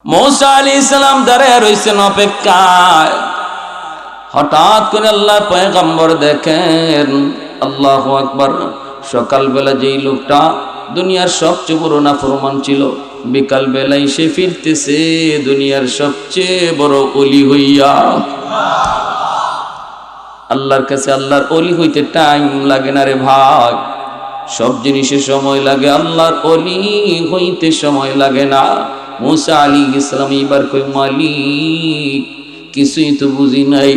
मूसा आलैहिस सालाम दाঁড়ায় রইছেন অপেক্ষায়। হঠাৎ করে আল্লাহ পয়গম্বর দেখেন, আল্লাহু আকবার। সকালবেলা যেই লোকটা দুনিয়ার সবচেয়ে বড় নাফরমান ছিল, বিকাল বেলায় সে ফিরতেছে দুনিয়ার সবচেয়ে বড় ওলি হইয়া। আল্লাহর কাছে আল্লাহর ওলি হইতে টাইম লাগে না রে ভাই, সব জিনিসে সময় লাগে, আল্লাহর ওলি হইতে সময় লাগে না। मूसा আলাইহিস সালাম এবার কই, মালিক কিছুই তো বুঝি নাই,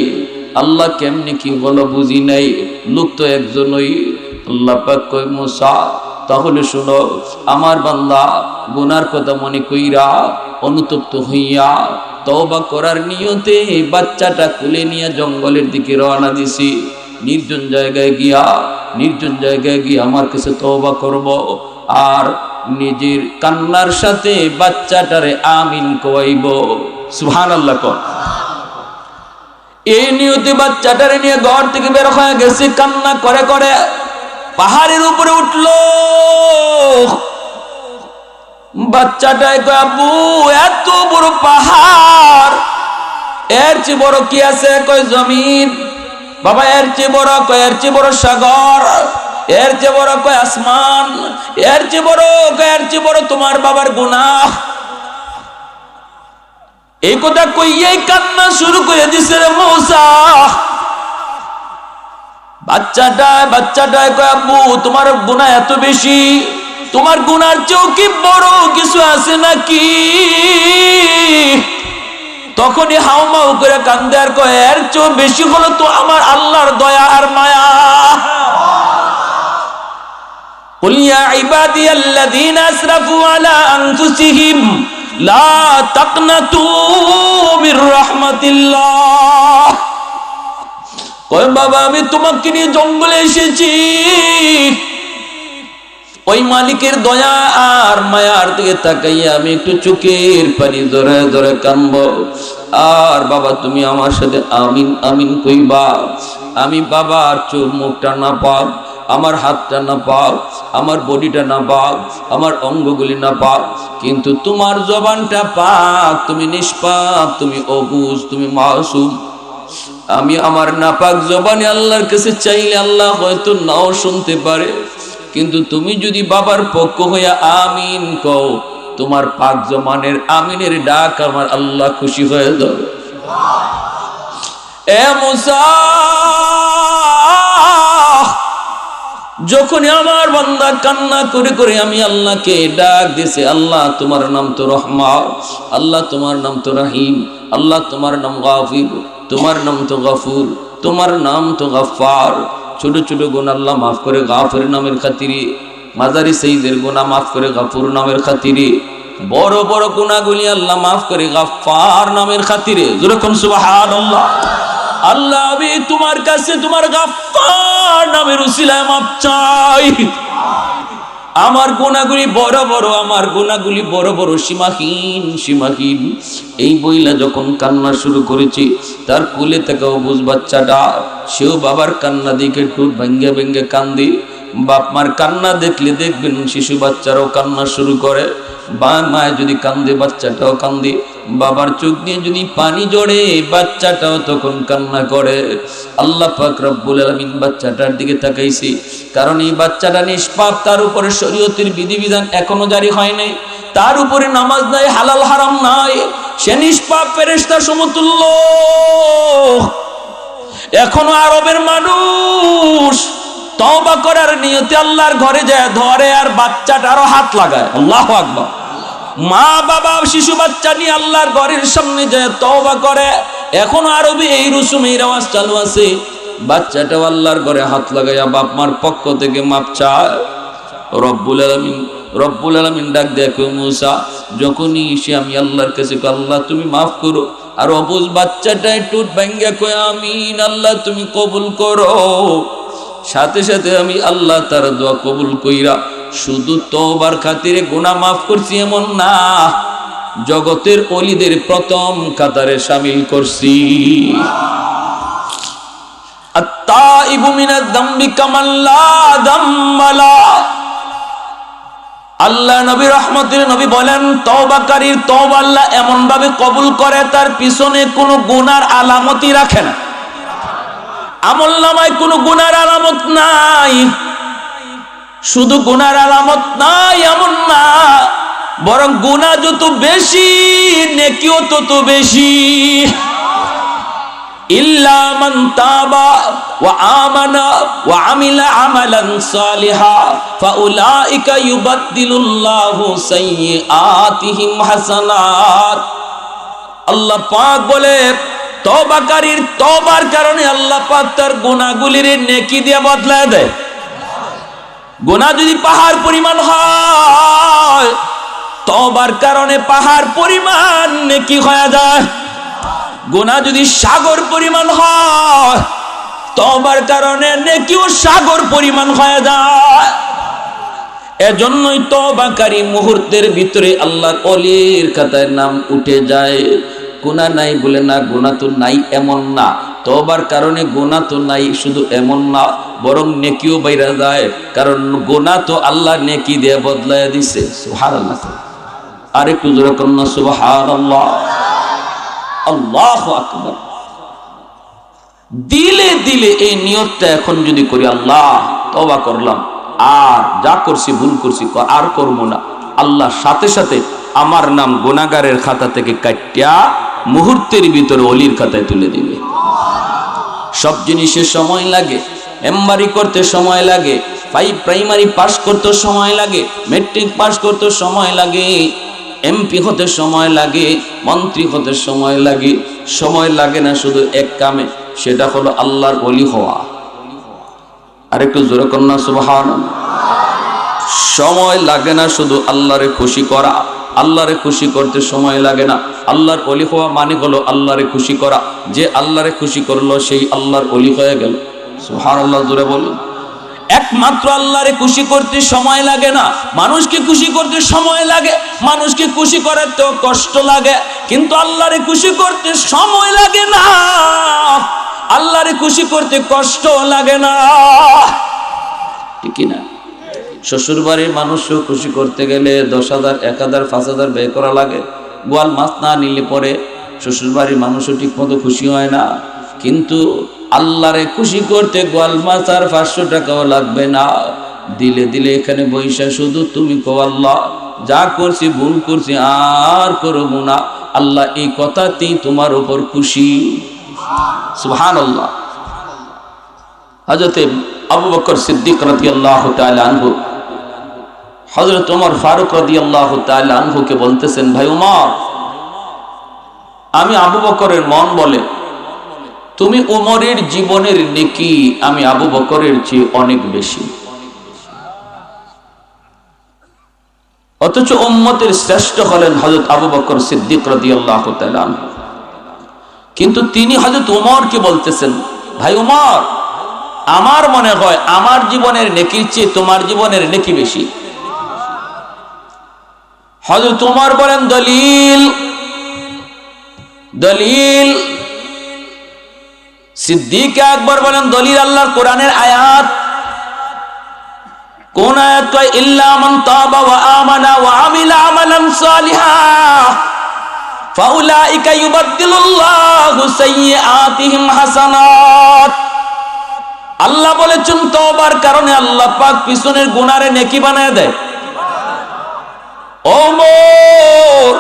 আল্লাহ কেমনে কি বলো বুঝি নাই, লোক তো একজনই। আল্লাহ পাক কই, मूसा তাহলে শুনো, আমার বান্দা গুনার কথা মনে কইরা অনুতপ্ত হইয়া তওবা করার নিয়তে বাচ্চাটা কুলে নিয়ে জঙ্গলের দিকে রওনা দিছি। নির্জন জায়গায় গিয়া আমার কাছে তওবা করব, আর নিজের কান্নার সাথে বাচ্চাটারে আমিন কইব। সুবহানাল্লাহ কোন। এই নিয়তে বাচ্চাটারে নিয়ে ঘর থেকে বের হয়ে গেছে, কান্না করে করে পাহাড়ের উপরে উঠলো। বাচ্চাটাই কয়, আব্বু এত বড় পাহাড়, এর চেয়ে বড় কি আছে? কয় জমিন। বাবা এর চেয়ে বড়? কয় এর চেয়ে বড় সাগর। এর চেয়ে বড়? কয় আসমান। এর চেয়ে বড়? কয় এর চেয়ে বড় তোমার বাবার গুনাহ। এই কথা কইয়াই কান্না শুরু করে দিছে রে মূসা। বাচ্চাটা কয়, আব্বু তোমার গুনাহ এত বেশি, তোমার গুনার চেয়েও কি বড় কিছু আছে নাকি? তখনই হাউমাউ করে কান্দে আর কয়, এর চেয়েও বেশি হলো তো আমার আল্লাহর দয়া আর মায়া। قل يا عبادي الذين اسرفوا على انفسهم لا تقنطوا من رحمة الله। কয় বাবা আমি তোমাকে নিয়ে জঙ্গলে এসেছি, ওই মালিকের দয়া আর মায়ার দিকে তাকাইয়া আমি একটু চোখের পানি জোরে জোরে কাঁদবো। আর বাবা তুমি আমার সাথে আমিন আমিন কইবা। আমি বাবার চোখ মুখটা না পাক, আমার হাতটা না পাক, আমার বডিটা না পাক, আমার অঙ্গগুলি না পাক, কিন্তু তোমার জবানটা পাক, তুমি নিষ্পাক, তুমি অবুঝ, তুমি মাসুম। আমি আমার নাপাক জবানে আল্লাহর কাছে চাইলে আল্লাহ হয়তো নাও শুনতে পারে, কিন্তু তুমি যদি বাবার পক্ষ হইয়া আমিন কও, তোমার পাক জবানের আমিনের ডাক আমার আল্লাহ খুশি হয়ে যাবে। এ মূসা, যখন আমার বান্দা কান্না করে করে আমি আল্লাহকে ডাক দিছে, আল্লাহ তোমার নাম তো রহমান, আল্লাহ তোমার নাম তো রহিম, আল্লাহ তোমার নাম গাফির, তোমার নাম তো গফুর, তোমার নাম তো গফফার। ছোট ছোট গুনাহ আল্লাহ মাফ করে গাফির নামের খাতিরে, মাজারি সাইদের গুনাহ মাফ করে গফুর নামের খাতিরে, বড় বড় গুনাহগুলি আল্লাহ মাফ করে গফফার নামের খাতিরে। যেরকম সুবহানাল্লাহ। আল্লাহ আমি তোমার কাছে তোমার গফফার নামের উসিলায় মাফ চাই। আমার গুনাহগুলি বড় বড়, আমার গুনাহগুলি বড় বড়, সীমাহীন সীমাহীন। এই বইলা যখন কান্না শুরু করেছি, তার কোলে থেকে অবুঝ বাচ্চাটা, সেও বাবার কান্না দিকে ঠোঁট ভেঙ্গে ভেঙ্গে কান্দে। বাপ মার কান্না দেখলে দেখবেন শিশু বাচ্চারাও কান্না শুরু করে। মায় যদি কান্দে বাচ্চাটাও কান্দে, বাবার চোখ দিয়ে যদি পানি জড়ে বাচ্চাটাও তখন কান্না করে। আল্লাহ পাক রব্বুল আলামিন বাচ্চাটার দিকে তাকাইছে, কারণ এই বাচ্চাটা নিষ্পাপ, তার উপরে শরীয়তের বিধিবিধান এখনো জারি হয় নাই, তার উপরে নামাজ নাই, হালাল হারাম নাই, সে নিষ্পাপ ফেরেশতা সমতুল্য। এখনো আরবের মানুষ তওবা করার নিয়তে আল্লাহর ঘরে যায় ধরে আর বাচ্চাটারও হাত লাগায়। আল্লাহু আকবার। মা বাবা শিশু বাচ্চা নিয়ে আল্লাহর ঘরের সামনে যায় তওবা করে। এখনো আরবে এই রসুম, এই রেওয়াজ চালু আছে। বাচ্চাটাও আল্লাহর ঘরে হাত লাগাইয়া বাপ মার পক্ষ থেকে মাপ চায়। রব্বুল আলামিন ডাক দেখো মূসা, যখনই সে আমি আল্লাহর কাছে আল্লাহ তুমি মাফ করো, আর অবুঝ বাচ্চাটাই টুট ভাঙ্গা কয় আমিন, আল্লাহ তুমি কবুল করো। সাথে সাথে আমি আল্লাহ তার দোয়া কবুল কইরা শুধু তওবার খাতিরে গুনাহ মাফ করছি এমন না, জগতের ওলিদের প্রথম কাতারে শামিল করছি। আত-তাইবু মিনাজ যামবি কামান লা যামবা লা। আল্লাহ নবী রহমতের নবী বলেন, তওবাকারীর তওবা আল্লাহ এমন ভাবে কবুল করে তার পিছনে কোনো গুনার আলামতই রাখে না। আমলনামায় কোনো গুনার আলামত নাই। শুধু গুনার আলামত নাই এমন না, বরং গুনাহ যত বেশি নেকিও তত বেশি। ইল্লা মান তাবা ওয়া আমানা ওয়া আমিলা আমালান সালিহা ফাউলাইকা ইউবাদদিলুল্লাহু সাইয়্যাতিহিম হাসানাত। আল্লাহ পাক বলে, তওবাকারীর তওবার কারণে আল্লাহ পাক তার গুনাহগুলির নেকি দিয়ে বদলায় দেয়। গুনাহ যদি পাহাড় পরিমাণ হয়, তওবার কারণে পাহাড় পরিমাণ নেকি হয়ে যায়। গুনাহ যদি সাগর পরিমাণ হয়, তওবার কারণে নেকিও সাগর পরিমাণ হয়ে যায়। এজন্যই তওবাকারী মুহূর্তের ভিতরে আল্লাহর ওলির খাতায় নাম উঠে যায়। গুনাহ নাই বলে না, গুনাহ তো নাই এমন না, তওবার কারণে গুনাহ তো নাই শুধু এমন না, বরং নেকিও বাইরা যায়। কারণ গুনাহ তো আল্লাহ নেকি দিয়ে বদলায় দিছে। সুবহানাল্লাহ। আর একটু জোরে করুন না সুবহানাল্লাহ। আল্লাহু আকবার। দিলে দিলে এই নিয়তটা এখন যদি করি, আল্লাহ তওবা করলাম, আর যা করছি ভুল করছি আর করব না, আল্লাহ সাথে সাথে আমার নাম গুনাহগারের খাতা থেকে কাটিয়া মুহূর্তের ভিতরে ওলির খাতায় তুলে দিবে। সব জিনিসের সময় লাগে। এমবারি করতে সময় লাগে, প্রাইমারি পাস করতে সময় লাগে, মেট্রিক পাস করতে সময় লাগে, এমপি হতে সময় লাগে, মন্ত্রী হতে সময় লাগে। সময় লাগে না শুধু এক কামে, সেটা হলো আল্লাহর ওলি হওয়া। আরেকটু জোরে কন্যা সুবহানাল্লাহ। সময় লাগে না শুধু আল্লাহরে খুশি করা, আল্লাহরে খুশি করতে সময় লাগে না। আল্লাহর ওলি হওয়া মানে হলো আল্লাহরে খুশি করা। যে আল্লাহরে খুশি করলো সেই আল্লাহর ওলি হয়ে গেল। সুবহানাল্লাহ জোরে বলুন। একমাত্র আল্লাহরে খুশি করতে সময় লাগে না, মানুষকে খুশি করতে সময় লাগে। মানুষকে খুশি করার তো কষ্ট লাগে, কিন্তু আল্লাহরে খুশি করতে সময় লাগে না, আল্লাহরে খুশি করতে কষ্ট লাগে না। ঠিক না? শ্বশুর বাড়ির মানুষও খুশি করতে গেলে 10,000, 1,000, 5,000 ব্যয় করা লাগে। গোয়াল মাছ না নিলে পরে শ্বশুর বাড়ির মানুষও ঠিক মতো খুশি হয় না। কিন্তু আল্লাহরে খুশি করতে গোয়াল মাছ আর 500 টাকাও লাগবে না। দিলে দিলে এখানে বৈশা শুধু তুমি কও, আল্লাহ যা করছি ভুল করছি আর করব না, আল্লাহ এই কথাতেই তোমার উপর খুশি। সুবহানাল্লাহ। হযরত আবু বকর সিদ্দিক রাদিয়াল্লাহু তাআলা আনহু হযরত ওমর ফারুক রাদিয়াল্লাহু তাআলা আনহুকে বলতেছেন, ভাই ওমর, আমি আবু বকরের মন বলে তুমি ওমরের জীবনের নেকি আমি আবু বকরের চেয়ে অনেক বেশি, অথচ উম্মতের শ্রেষ্ঠ হলেন হযরত আবু বকর সিদ্দিক রাদিয়াল্লাহু তাআলা আনহু। কিন্তু তিনি হযরত ওমরকে বলতেছেন, ভাই ওমর, আমার মনে হয় আমার জীবনের নেকির চেয়ে তোমার জীবনের নেকি বেশি। হযরত ওমর বলেন, দলিল দলিল। সিদ্দিক আকবর বলেন, দলিল আল্লাহর কোরআনের আয়াত। কোন আয়াত কয়, ইল্লা মান তাবা ওয়া আমানা ওয়া আমিলা আমালান সালিহা ফাউলাইকা ইউবাদদিলুল্লাহু সাইয়্যাতিহিম হাসানাত। আল্লাহ বলেছেন তওবার কারণে আল্লাহ পাক পিছনের গুনারে নেকি বানায় দেয়। ওমর,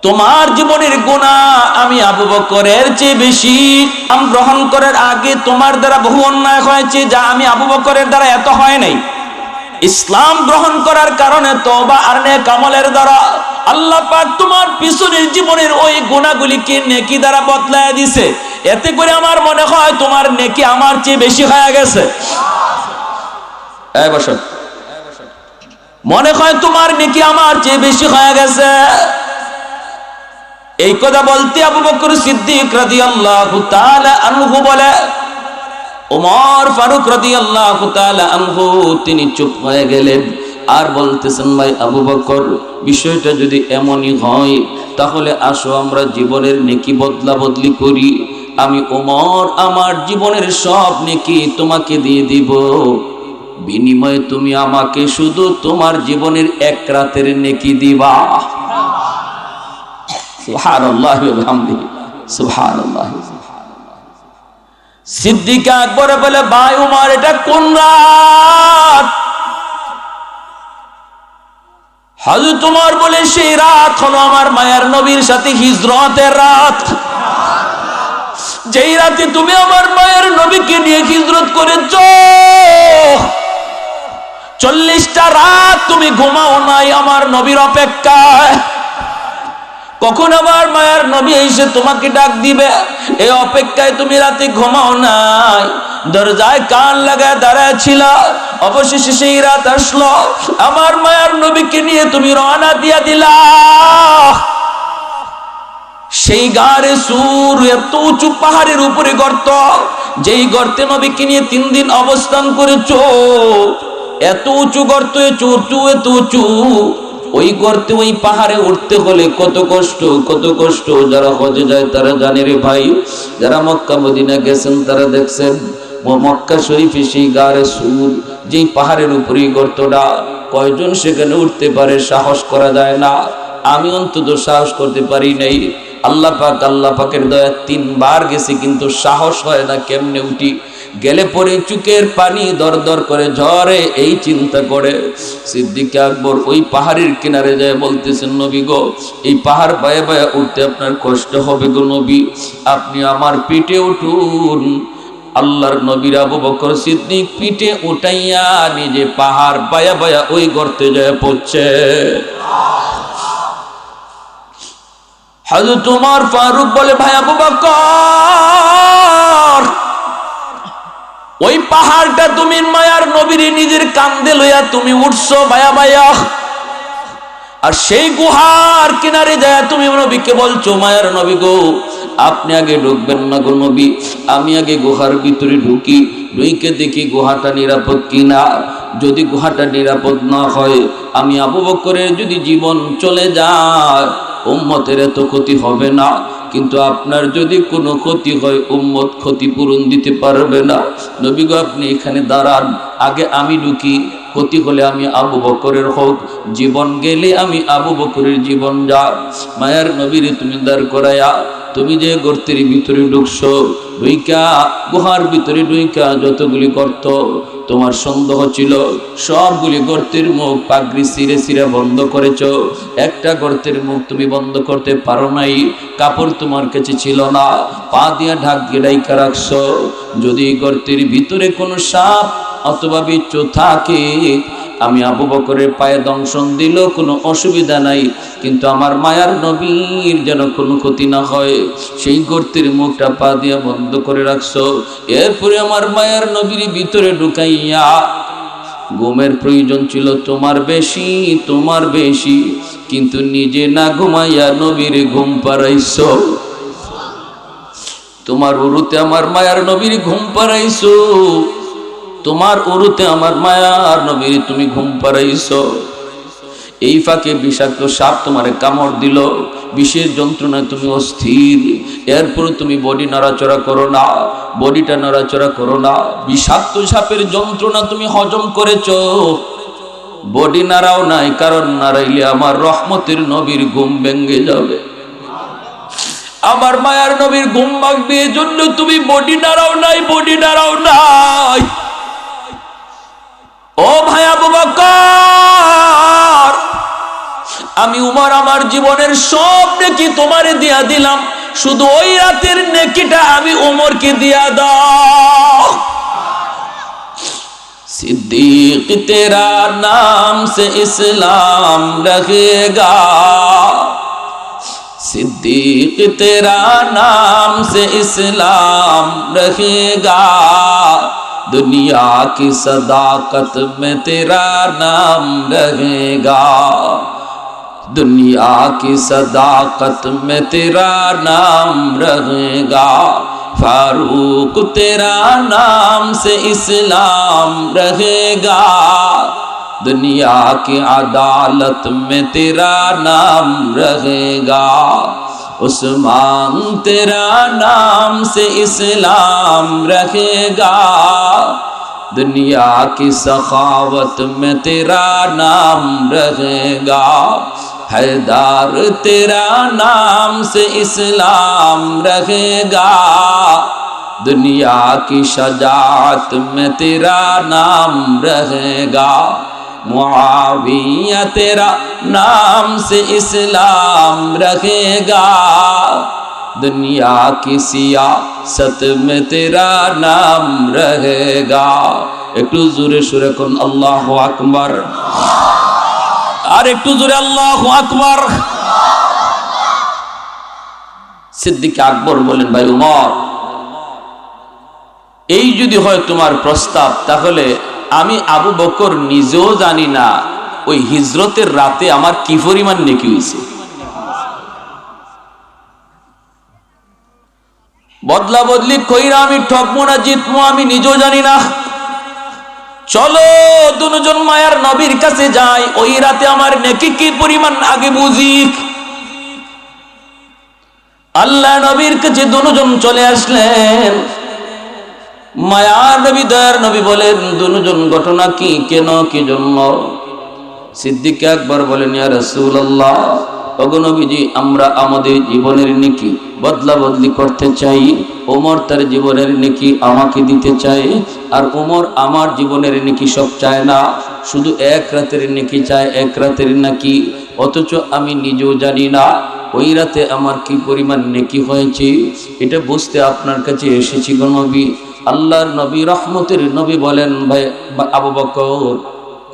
তোমার জীবনের গুনাহ আমি আবু বকরের চেয়ে বেশি। ইসলাম গ্রহণ করার আগে তোমার দ্বারা বহু অন্যায় হয়েছে, যা আমি আবু বকরের দ্বারা এত হয় নাই। ইসলাম গ্রহণ করার কারণে তওবা আর নেক আমলের দ্বারা আল্লাহ পাক তোমার পিছনের জীবনের ওই গুনাহগুলিকে নেকি দ্বারা বদলায় দিয়েছে। এতে করে আমার মনে হয় তোমার নেকি আমার চেয়ে বেশি হয়ে গেছে। এই বসো, মনে হয় তোমার নেকি আমার চেয়ে বেশি হয়ে গেছে। এই কথা বলতে আবু বকর সিদ্দিক রাদিয়াল্লাহু তাআলা আনহু বলে, ওমর ফারুক রাদিয়াল্লাহু তাআলা আনহু তিনি চুপ হয়ে গেলেন আর বলতেছেন, ভাই আবু বকর, বিষয়টা যদি এমনই হয় তাহলে আসো আমরা জীবনের নেকি বদলা বদলি করি। আমি ওমর আমার জীবনের সব নেকি তোমাকে দিয়ে দিব, বিনিময়ে তুমি আমাকে শুধু তোমার জীবনের এক রাতের নেকি দিবা। সুবহানাল্লাহ ওয়া বিহামদিহি, সুবহানাল্লাহ। সিদ্দিক আকবর বলে, ভাই উমর, এটা কোন রাত? হযরত উমর বলে, সেই রাত হলো আমার মায়ার নবীর সাথে হিজরতের রাত। যেই রাতে তুমি আমার মায়ের নবীকে নিয়ে হিজরত করেছ, 40টা রাত তুমি ঘুমাও নাই আমার নবীর অপেক্ষায়। কখন আমার মায়ের নবী এসে তোমাকে ডাক দিবে, এই অপেক্ষায় তুমি রাতে ঘুমাও নাই, দরজায় কান লাগায় দাঁড়ায় ছিল। অবশেষে সেই রাত আসলো, আমার মায়ের নবীকে নিয়ে তুমি রওনা দিয়া দিলা। সেই গারে সুর, এত উঁচু পাহাড়ের উপরে গর্ত, যেই গর্তে নবীকে নিয়ে 3 দিন অবস্থান করেছ। এত উঁচু গর্ত, এত উঁচু, ওই গর্তে ওই পাহাড়ে উঠতে হলে কত কষ্ট, কত কষ্ট। যারা হজে যায় তারা জানে রে ভাই, যারা মক্কা মদিনা গেছেন তারা দেখছেন। মক্কা শরীফে সেই গারে সুর, যেই পাহাড়ের উপরে গর্তটা, কয়জন সেখানে উঠতে পারে? সাহস করা যায় না। আমি অন্তত সাহস করতে পারি নাই। আল্লাহ পাকের দয়া 3 বার গেছি, কিন্তু সাহস হয় না কেমনে উঠি। গেলে পরে চুকের পানি দর দর করে ঝরে, এই চিন্তা করে সিদ্দিক আকবর ওই পাহাড়ের কিনারে যায় বলতেছেন, নবী গো, এই পাহাড় বায়ে বায়ে উঠতে আপনার কষ্ট হবে গো নবী, আপনি আমার পিঠে উঠুন। আল্লাহর নবীর আবু বকর সিদ্দিক পিঠে উঠাইয়া নিজে পাহাড় বায়া বায়া ওই গর্তে যায় পড়ছে। হযরত ওমর ফারুক বলে, ভাই আবু বকর, ওই পাহাড়টা তুমি মায়ার নবীর নিজের কান্দে লইয়া তুমি উঠছো বায়া বায়া, আর সেই গুহার কিনারে যায় তুমি নবীকে বলছো, মায়ার নবী গো, আপনি আগে ঢুকবেন না গো নবী, আমি আগে গুহার ভিতরে ঢুকি, ঢুকে দেখি গুহাটা নিরাপদ কিনা। যদি গুহাটা নিরাপদ না হয়, আমি আবু বকরের যদি জীবন চলে যায়, উম্মতের এত ক্ষতি হবে না, কিন্তু আপনার যদি কোনো ক্ষতি হয়, উম্মত ক্ষতিপূরণ দিতে পারবে না। নবী গো, আপনি এখানে দাঁড়ান, আগে আমি ঢুকি, ক্ষতি হলে আমি আবু বকরের হোক, জীবন গেলে আমি আবু বকরের জীবন যাক। মায়ার নবীর তুমি দাঁড় করায়া তুমি যে গর্তের ভিতরে ঢুকছো, ঢুইকা গুহার ভিতরে ঢুইকা যতগুলি গর্ত তোমার সন্দেহ ছিল, সবগুলি গর্তের মুখ পাগড়ি ছিঁড়ে ছিঁড়ে বন্ধ করেছ। একটা গর্তের মুখ তুমি বন্ধ করতে পারো নাই, কাপড় তোমার কাছে ছিল না, পা দিয়া ঢাক দিয়ে ডাইকা রাখছো। যদি গর্তের ভিতরে কোনো সাপ অথবা বিচ্ছু থাকে, আমি আবু বকরের পায়ে দংশন দিল কোনো অসুবিধা নাই, কিন্তু আমার মায়ার নবীর যেন কোনো ক্ষতি না হয়, সেই গর্তের মুখটা পা দিয়া বন্ধ করে রাখছো। এরপরে আমার মায়ার নবীর ভিতরে ঢুকাইয়া, ঘুমের প্রয়োজন ছিল তোমার বেশি, কিন্তু নিজে না ঘুমাইয়া নবীর ঘুম পাড়াইছো। তোমার উরুতে আমার মায়ার নবীর ঘুম পাড়াইছো, তোমার উরুতে আমার মায়ার নবীর তুমি ঘুম পাড়াইছো। এই ফাঁকে বিষাক্ত সাপ তোমারে কামড় দিল, বিষের যন্ত্রণায় তুমি অস্থির। এরপর তুমি বডি নড়াচড়া করো না, বডিটা নড়াচড়া করো না, বিষাক্ত সাপের যন্ত্রণা তুমি হজম করেছো, বডি নাড়াও নাই, কারণ নাড়াইলে আমার রহমতের নবীর ঘুম ভেঙে যাবে, আমার মায়ার নবীর ঘুম ভাঙবে। এজন্য তুমি বডি নাড়াও নাই। ও ভাই আবু বকর, আমি উমর আমার জীবনের সব নেকি তোমারে দিয়া দিলাম, শুধু ওই রাতের নেকিটা আমি উমরকে দিয়া দাও। सिद्दीक तेरा नाम से इस्लाम रहेगा, सिद्दीक तेरा नाम से इस्लाम रहेगा, दुनिया की सदाकत में तेरा नाम रहेगा, दुनिया की सदाकत में तेरा नाम रहेगा, फारूक तेरा नाम से इस्लाम रहेगा, दुनिया की अदालत में तेरा नाम रहेगा, उस्मान तेरा नाम से इस्लाम रहेगा, दुनिया की सखावत में तेरा नाम रहेगा, हैदार तेरा नाम से इस्लाम रहेगा, दुनिया की शजाअत में तेरा नाम रहेगा, मुआविया तेरा नाम से इस्लाम रहेगा, दुनिया की सियासत में तेरा नाम रहेगा। একটু জোরে সুরে কোন আল্লাহু আকবার, আর একটু জোরে আল্লাহু আকবার। সিদ্দিক আকবর বলেন, ভাই উমর, এই যদি হয় তোমার প্রস্তাব, তাহলে আমি আবু বকর নিজেও জানি না ওই হিজরতের রাতে আমার কি পরিমাণ নেকি হয়েছে। বদলা বদলি কইরা আমি ঠকবো না জিতবো আমি নিজেও জানি না। চলো দুজন মায়ার নবীর কাছে যাই, ওই রাতে আমার নেকি কি পরিমাণ আগে বুঝি। আল্লাহ নবীর কাছে দুজন চলে আসলেন। মায়ার নবী দয়ার নবী বলেন, দুজন ঘটনা কি, কেন, কি জন্য? সিদ্দিক আকবর বলেন, ইয়া রাসূলুল্লাহ, ওগো নবীজি, আমরা আমাদের জীবনের নেকি বদলা বদলি করতে চাই। ওমর তার জীবনের নেকি আমাকে দিতে চায়, আর ওমর আমার জীবনের নেকি সব চায় না, শুধু এক রাতের নেকি চায়, এক রাতের নাকি। অথচ আমি নিজেও জানি না ওই রাতে আমার কি পরিমাণ নেকি হয়েছে। এটা বুঝতে আপনার কাছে এসেছি গো নবী। আল্লাহর নবী, রহমতের নবী বলেন, ভাই আবু বকর,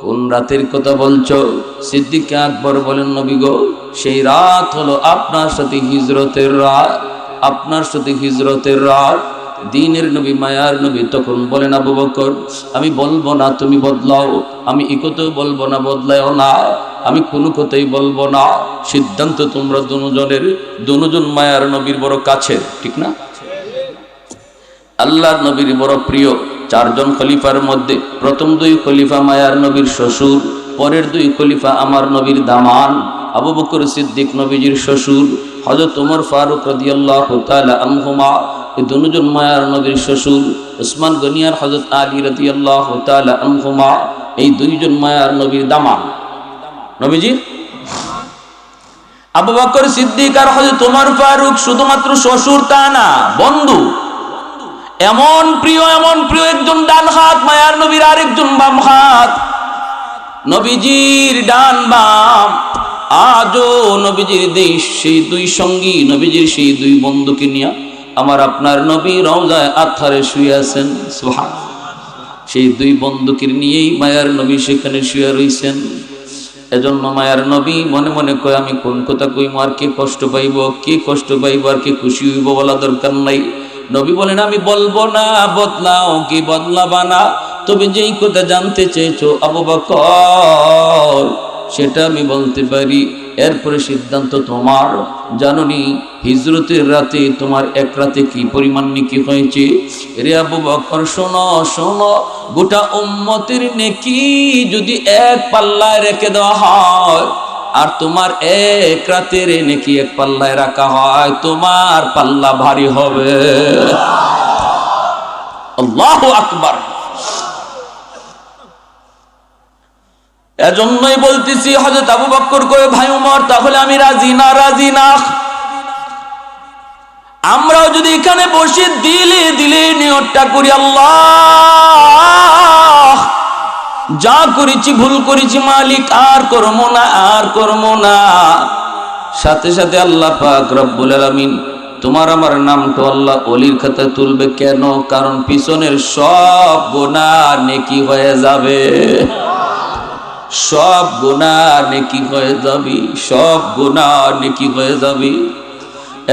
কোন রাতের কথা বলছো? সিদ্দিক আকবর বলেন, নবী গো, সেই রাত হলো আপনার সাথে হিজরতের রাত, আপনার সাথে হিজরতের রাত। দ্বীনের নবী, মায়ার নবী তখন বলেন, আবু বকর, আমি বলবো না তুমি বদলাও, আমি এই কথাও বলবো না বদলাও না, আমি কোনো কথাই বলবো না, সিদ্ধান্ত তোমরা দুজনের। দুজন মায়ার নবীর বড় কাছের, ঠিক না? আল্লাহর নবীর বড় প্রিয়। চারজন খলিফার মধ্যে প্রথম দুই খলিফা মায়ার নবীর শ্বশুর, পরের দুই খলিফা আমার নবীর দামান। আবু বকর সিদ্দিক নবীজির শ্বশুর, হযরত ওমর ফারুক রাদিয়াল্লাহু তাআলা আনহুমা এই দুজন মায়ার নবীর শ্বশুর, উসমান গনিয়ার হযরত আলী রাদিয়াল্লাহু তাআলা আনহুমা এই দুইজন মায়ার নবীর দামান। নবীজি আবু বকর সিদ্দিক আর হযরত ওমর ফারুক শুধুমাত্র শ্বশুর তা না, বন্ধু। এমন প্রিয় একজন ডান হাত মায়ার নবীর, আরেকজন বাম হাত। নবীজির ডান বাম আজও নবীজির দেশ, সেই দুই সঙ্গী, নবীজির সেই দুই বন্ধুকে নিয়ে আমার আপনার নবী রওজায় আতহারে শুয়ে আছেন। সুবহানাল্লাহ। সেই দুই বন্ধুকে নিয়েই মায়ার নবী সেখানে শুয়ে রয়েছেন। এজন্য মায়ার নবী মনে মনে কয়, আমি কোন কথা কইব, আর কে কষ্ট পাইব, কে কষ্ট পাইব, আর কে খুশি হইব, বলা দরকার নাই। নবী বলেন, আমি বলবো না, বদলাও কি বদলাবা না, তবে যেই কথা জানতে চেয়েছো আবু বকর, সেটা আমি বলতে পারি। এরপরে সিদ্ধান্ত তোমার। জানোনি হিজরতের রাতে তোমার এক রাতে কি পরিমাণ নেকি হয়েছে? রে আবু বকর, শোনো শোনো, গোটা উম্মতের নেকি যদি এক পাল্লায় রেখে দেওয়া হয়, আর তোমার এক রাতের নেকি এক পাল্লায় রাখা হয়, তোমার পাল্লা ভারী হবে। আল্লাহু আকবার। এজন্যই বলতেছি, হযরত আবু বকর কয়ে, ভাই ওমর, তাহলে আমি রাজি না, রাজি না। আমরাও যদি এখানে বসে দিলে দিলে নিয়তটা করি, আল্লাহ যা করেছি ভুল করেছি মালিক, আর করবো না, আর করবো না। সাথে সাথে আল্লাহ পাক রব্বুল আলামিন তোমার আমার নামটা আল্লাহ ওলির খাতায় তুলবে। কেন? কারণ পিছনের সব গুনাহ নেকি হয়ে যাবে, সব গুনাহ নেকি হয়ে যাবে, সব গুনাহ নেকি হয়ে যাবে।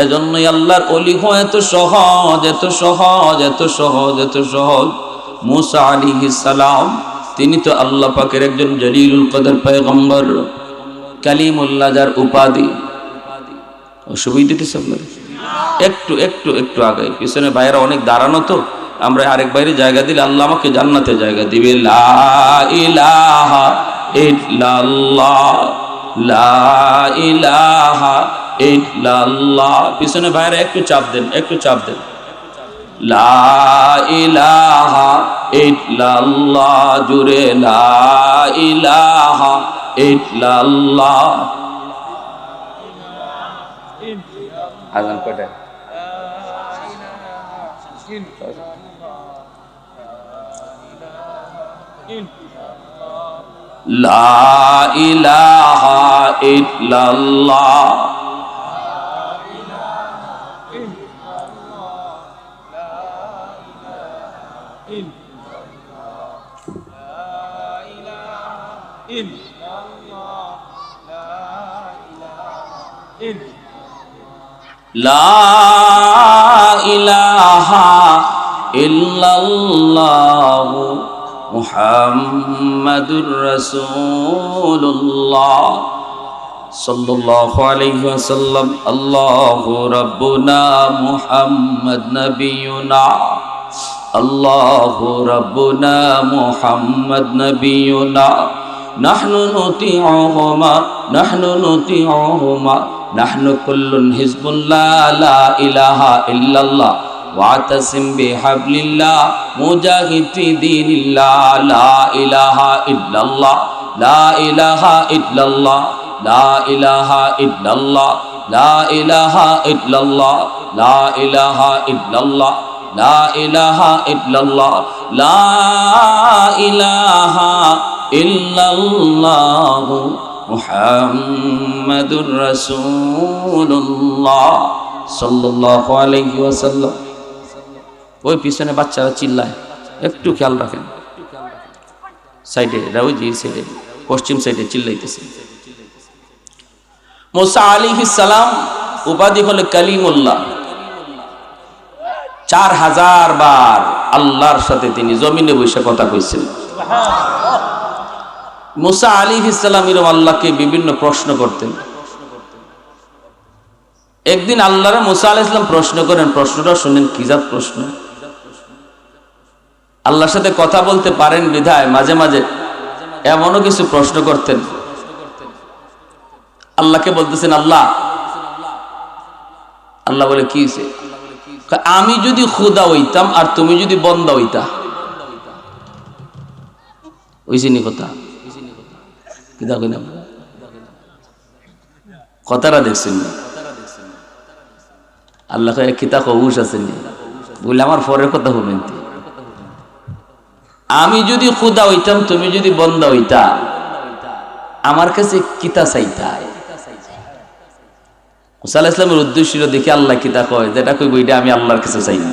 এজন্যই আল্লাহর ওলি হয় এত সহজ, এত সহজ, এত সহজ, এত সহজ। মুসা আলাইহিস সালাম, তিনি তো আল্লাহ পাকের একজন জলিলুল কদর পয়গম্বর, কালিমুল্লাহ যার উপাধি। অসুবিধা দিতেছে আপনার? একটু একটু একটু আগে পিছনে বাইরে অনেক দাঁড়ানো, তো আমরা আরেক বাইরে জায়গা দিলে আল্লাহ আমাকে জান্নাতে জায়গা দিবে। লা ইলাহা ইল্লাল্লাহ, লা ইলাহা ইল্লাল্লাহ। পিছনে বাইরে একটু চাপ দেন, একটু চাপ দেন। লা ইলাহা ইল্লাল্লাহ, জুড়ে লা ইলাহা ইল্লাল্লাহ। আজান কয়টা? লা ইলাহা ইল্লাল্লাহ। লা ইলাহা ইল্লাল্লাহ মুহাম্মাদুর রাসূলুল্লাহ সাল্লাল্লাহু আলাইহি ওয়াসাল্লাম। আল্লাহু রাব্বুনা মুহাম্মাদ নাবিয়ুনা, আল্লাহু রাব্বুনা মুহাম্মাদ নাবিয়ুনা, নাহনু নুতিউহুমা নাহনু কুল্লুন হিজবুল্লাহ, লা ইলাহা ইল্লাল্লাহ ওয়াতাসিম বিহাবলিল্লাহ মুজাহিদ ফি দীনিল্লাহ, লা ইলাহা ইল্লাল্লাহ, লা ইলাহা ইল্লাল্লাহ, লা ইলাহা ইল্লাল্লাহ, লা ইলাহা ইল্লাল্লাহ, লা ইলাহা ইল্লাল্লাহ, লা ইলাহা ইল্লাল্লাহ, লা ইলাহা ইল্লাল্লাহ মুহাম্মাদুর রাসূলুল্লাহ সাল্লাল্লাহু আলাইহি ওয়াসাল্লাম। ওই পিছনে বাচ্চারা চিল্লায়, একটু খেয়াল রাখেন। সাইডে রাউজি সাইডে পশ্চিম সাইডে চিল্লাইতেছে। মুসা আলাইহিস সালাম উপাধি হলো কালিমুল্লাহ। 4000 বার আল্লাহর সাথে তিনি জমিনে বসে কথা কইছেন। মুসা আলাইহিস সালাম এরকম আল্লাহকে বিভিন্ন প্রশ্ন করতেন। একদিন আল্লাহর মুসা আলাইহিস সালাম প্রশ্ন করেন, প্রশ্নটা শুনেন কি জাত প্রশ্ন। আল্লাহর সাথে কথা বলতে পারেন বিধায় মাঝে মাঝে এমনও কিছু প্রশ্ন করতেন। আল্লাহকে বলতেছেন, আল্লাহ আল্লাহ বলে কি হইছে? আমি যদি খুদা হইতাম আর তুমি যদি বন্দা হইতা, ওইসিনি কথা কথাটা দেখছেন? আল্লাহ কিতা কবুস আছেন বলে আমার পরের কথা হবেন। আমি যদি খুদা হইতাম তুমি যদি বন্দা হইতা, আমার কাছে কিতা চাইতা? মুসা আলাইহিস সালামের উদ্দেশ্য দেখে আল্লাহ কিতা কয়, যেটা কইব এটা আমি আল্লাহর কাছে চাই না।